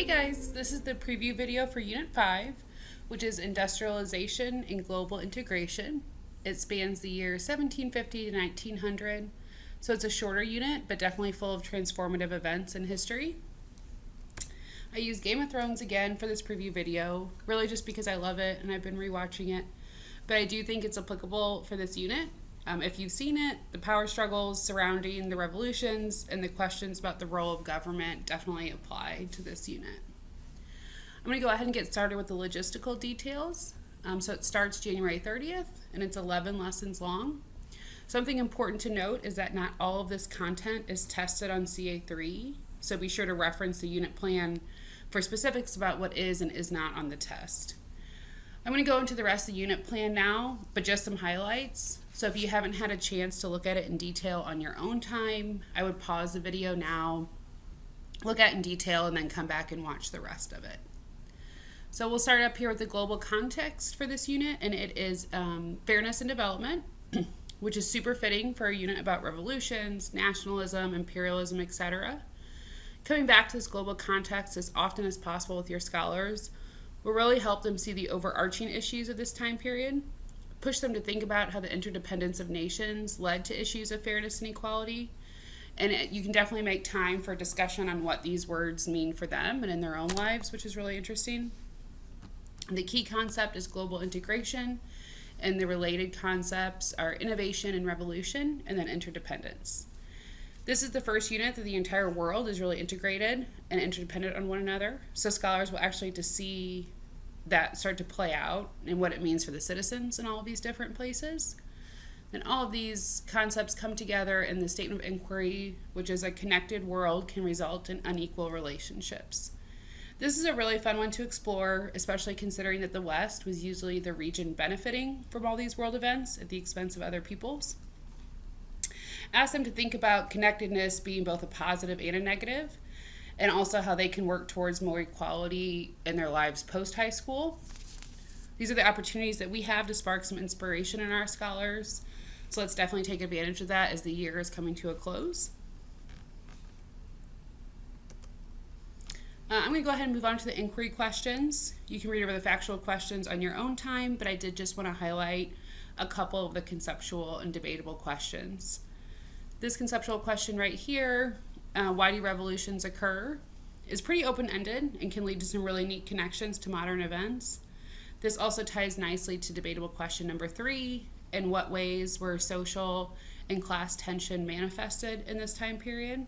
Hey guys, this is the preview video for Unit 5, which is Industrialization and Global Integration. It spans the year 1750 to 1900, so it's a shorter unit, but definitely full of transformative events in history. I use Game of Thrones again for this preview video, really just because I love it and I've been rewatching it, but I do think it's applicable for this unit. If you've seen it, the power struggles surrounding the revolutions and the questions about the role of government definitely apply to this unit. I'm going to go ahead and get started with the logistical details. So it starts January 30th and it's 11 lessons long. Something important to note is that not all of this content is tested on CA3, so be sure to reference the unit plan for specifics about what is and is not on the test. I'm going to go into the rest of the unit plan now, but just some highlights. So if you haven't had a chance to look at it in detail on your own time, I would pause the video now, look at it in detail, and then come back and watch the rest of it. So we'll start up here with the global context for this unit, and it is fairness and development, which is super fitting for a unit about revolutions, nationalism, imperialism, etc. Coming back to this global context as often as possible with your scholars will really help them see the overarching issues of this time period, push them to think about how the interdependence of nations led to issues of fairness and equality, and you can definitely make time for discussion on what these words mean for them and in their own lives, which is really interesting. The key concept is global integration, and the related concepts are innovation and revolution, and then interdependence. This is the first unit that the entire world is really integrated and interdependent on one another, so scholars will actually get to see that start to play out and what it means for the citizens in all of these different places. And all of these concepts come together in the statement of inquiry, which is a connected world can result in unequal relationships. This is a really fun one to explore, especially considering that the West was usually the region benefiting from all these world events at the expense of other peoples. Ask them to think about connectedness being both a positive and a negative, and also how they can work towards more equality in their lives post-high school. These are the opportunities that we have to spark some inspiration in our scholars, so let's definitely take advantage of that as the year is coming to a close. I'm going to go ahead and move on to the inquiry questions. You can read over the factual questions on your own time, but I did just want to highlight a couple of the conceptual and debatable questions. This conceptual question right here, why do revolutions occur, is pretty open-ended and can lead to some really neat connections to modern events. This also ties nicely to debatable question number 3, in what ways were social and class tension manifested in this time period?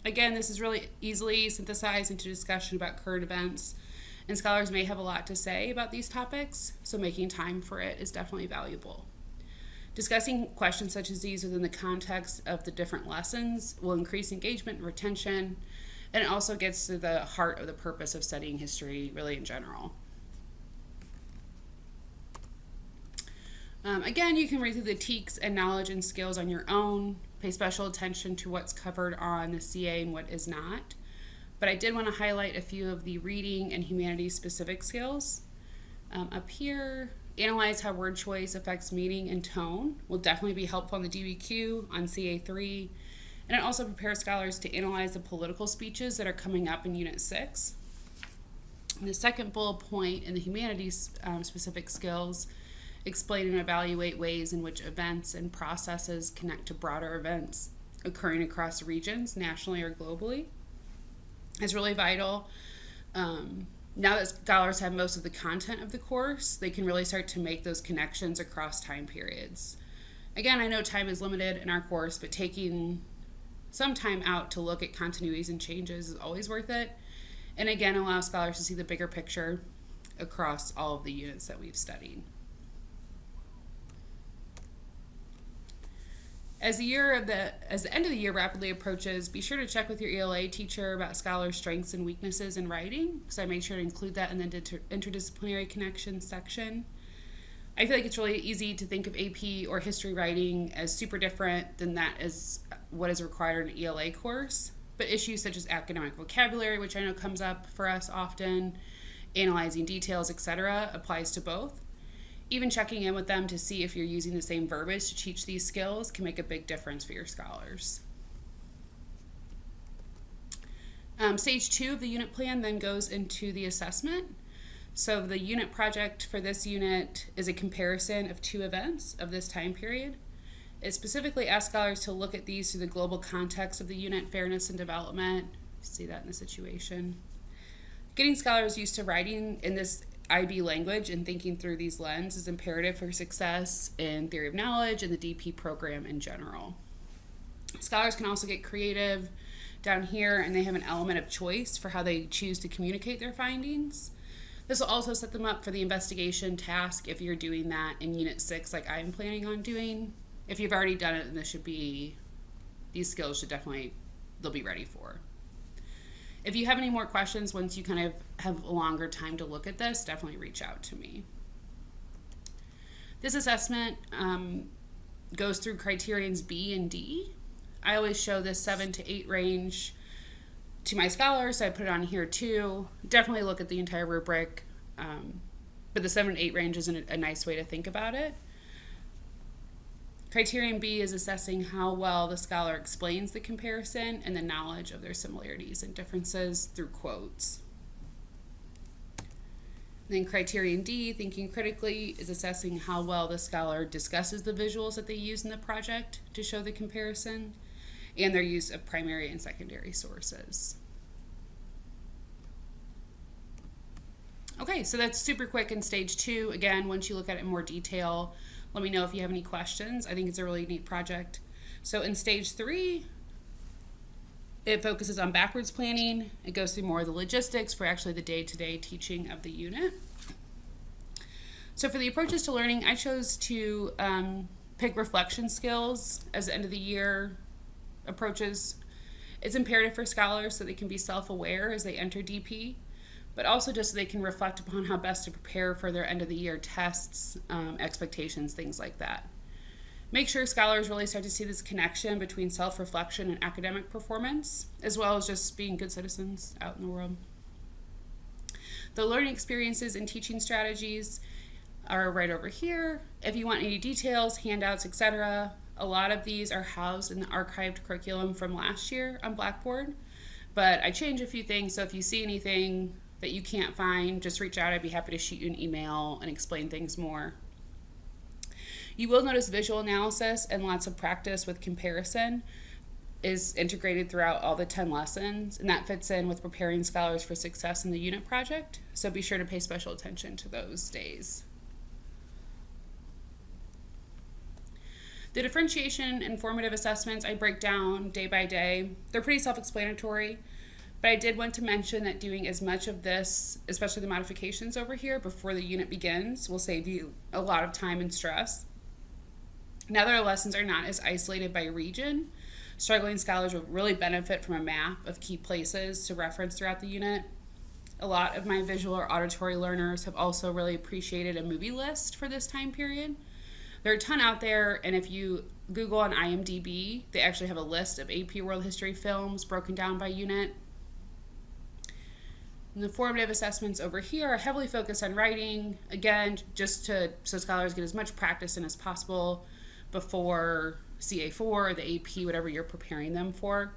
Again, this is really easily synthesized into discussion about current events, and scholars may have a lot to say about these topics, so making time for it is definitely valuable. Discussing questions such as these within the context of the different lessons will increase engagement and retention, and it also gets to the heart of the purpose of studying history really in general. Again, you can read through the TEKS and knowledge and skills on your own, pay special attention to what's covered on the CA and what is not, but I did want to highlight a few of the reading and humanities specific skills. Up here, analyze how word choice affects meaning and tone will definitely be helpful on the DBQ on CA3, and it also prepares scholars to analyze the political speeches that are coming up in Unit 6. And the second bullet point in the humanities specific skills, explain and evaluate ways in which events and processes connect to broader events occurring across regions, nationally or globally, is really vital. Now that scholars have most of the content of the course, they can really start to make those connections across time periods. Again, I know time is limited in our course, but taking some time out to look at continuities and changes is always worth it. And again, allow scholars to see the bigger picture across all of the units that we've studied. As the end of the year rapidly approaches, be sure to check with your ELA teacher about scholars' strengths and weaknesses in writing, because I made sure to include that in the interdisciplinary connections section. I feel like it's really easy to think of AP or history writing as super different than that is what is required in an ELA course, but issues such as academic vocabulary, which I know comes up for us often, analyzing details, etc., applies to both. Even checking in with them to see if you're using the same verbiage to teach these skills can make a big difference for your scholars. Stage 2 of the unit plan then goes into the assessment. So the unit project for this unit is a comparison of 2 events of this time period. It specifically asks scholars to look at these through the global context of the unit, fairness and development. See that in the situation. Getting scholars used to writing in this IB language and thinking through these lenses is imperative for success in theory of knowledge and the DP program in general. Scholars can also get creative down here, and they have an element of choice for how they choose to communicate their findings. This will also set them up for the investigation task if you're doing that in Unit 6 like I'm planning on doing. If you've already done it, then these skills should definitely, they'll be ready for. If you have any more questions once you kind of have a longer time to look at this, definitely reach out to me. This assessment goes through criterions B and D. I always show this 7 to 8 range to my scholars, so I put it on here too. Definitely look at the entire rubric, but the 7 to 8 range is a nice way to think about it. Criterion B is assessing how well the scholar explains the comparison and the knowledge of their similarities and differences through quotes. Then criterion D, thinking critically, is assessing how well the scholar discusses the visuals that they use in the project to show the comparison and their use of primary and secondary sources. Okay, so that's super quick in stage 2. Again, once you look at it in more detail, let me know if you have any questions. I think it's a really neat project. So in stage 3, it focuses on backwards planning. It goes through more of the logistics for actually the day-to-day teaching of the unit. So for the approaches to learning, I chose to pick reflection skills as the end of the year approaches. It's imperative for scholars so they can be self-aware as they enter DP, but also just so they can reflect upon how best to prepare for their end of the year tests, expectations, things like that. Make sure scholars really start to see this connection between self-reflection and academic performance, as well as just being good citizens out in the world. The learning experiences and teaching strategies are right over here. If you want any details, handouts, etc., a lot of these are housed in the archived curriculum from last year on Blackboard, but I changed a few things, so if you see anything that you can't find, just reach out. I'd be happy to shoot you an email and explain things more. You will notice visual analysis and lots of practice with comparison is integrated throughout all the 10 lessons, and that fits in with preparing scholars for success in the unit project, so be sure to pay special attention to those days. The differentiation and formative assessments I break down day by day. They're pretty self-explanatory, but I did want to mention that doing as much of this, especially the modifications over here, before the unit begins will save you a lot of time and stress. Now that our lessons are not as isolated by region, struggling scholars will really benefit from a map of key places to reference throughout the unit. A lot of my visual or auditory learners have also really appreciated a movie list for this time period. There are a ton out there, and if you Google on IMDb, they actually have a list of AP World History films broken down by unit. And the formative assessments over here are heavily focused on writing, again, so scholars get as much practice in as possible before CA4 or the AP, whatever you're preparing them for.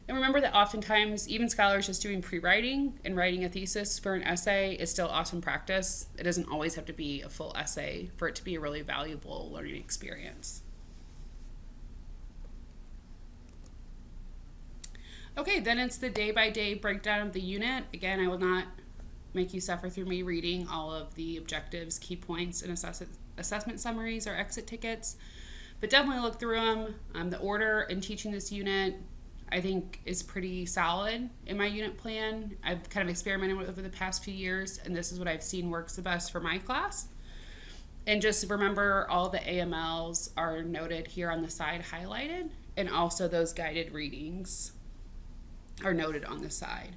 And remember that oftentimes, even scholars just doing pre-writing and writing a thesis for an essay is still awesome practice. It doesn't always have to be a full essay for it to be a really valuable learning experience. Okay, then it's the day-by-day breakdown of the unit. Again, I will not make you suffer through me reading all of the objectives, key points, and assessment summaries or exit tickets, but definitely look through them. The order in teaching this unit, I think, is pretty solid in my unit plan. I've kind of experimented with it over the past few years, and this is what I've seen works the best for my class. And just remember, all the AMLs are noted here on the side highlighted, and also those guided readings are noted on the side.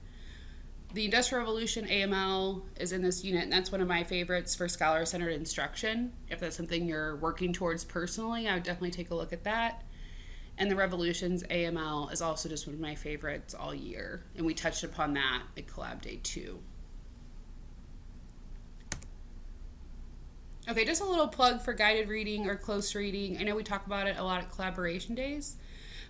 The Industrial Revolution AML is in this unit, and that's one of my favorites for scholar-centered instruction. If that's something you're working towards personally, I would definitely take a look at that. And the Revolutions AML is also just one of my favorites all year, and we touched upon that at Collab Day 2. Okay, just a little plug for guided reading or close reading. I know we talk about it a lot at collaboration days,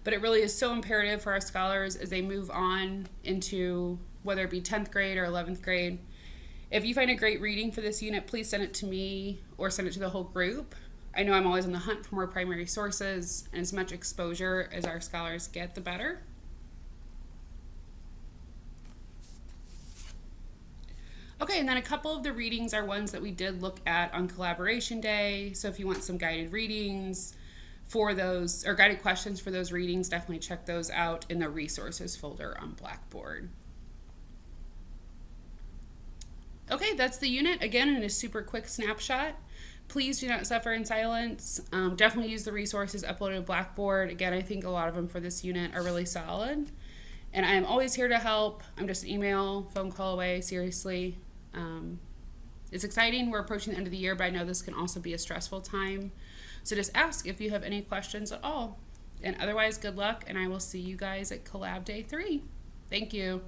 but it really is so imperative for our scholars as they move on into whether it be 10th grade or 11th grade. If you find a great reading for this unit, please send it to me or send it to the whole group. I know I'm always on the hunt for more primary sources, and as much exposure as our scholars get, the better. Okay, and then a couple of the readings are ones that we did look at on Collaboration Day. So if you want some guided readings for those, or guided questions for those readings, definitely check those out in the resources folder on Blackboard. Okay, that's the unit. Again, in a super quick snapshot. Please do not suffer in silence. Definitely use the resources uploaded to Blackboard. Again, I think a lot of them for this unit are really solid. And I am always here to help. I'm just an email, phone call away, seriously. It's exciting. We're approaching the end of the year, but I know this can also be a stressful time. So just ask if you have any questions at all. And otherwise, good luck, and I will see you guys at Collab Day 3. Thank you.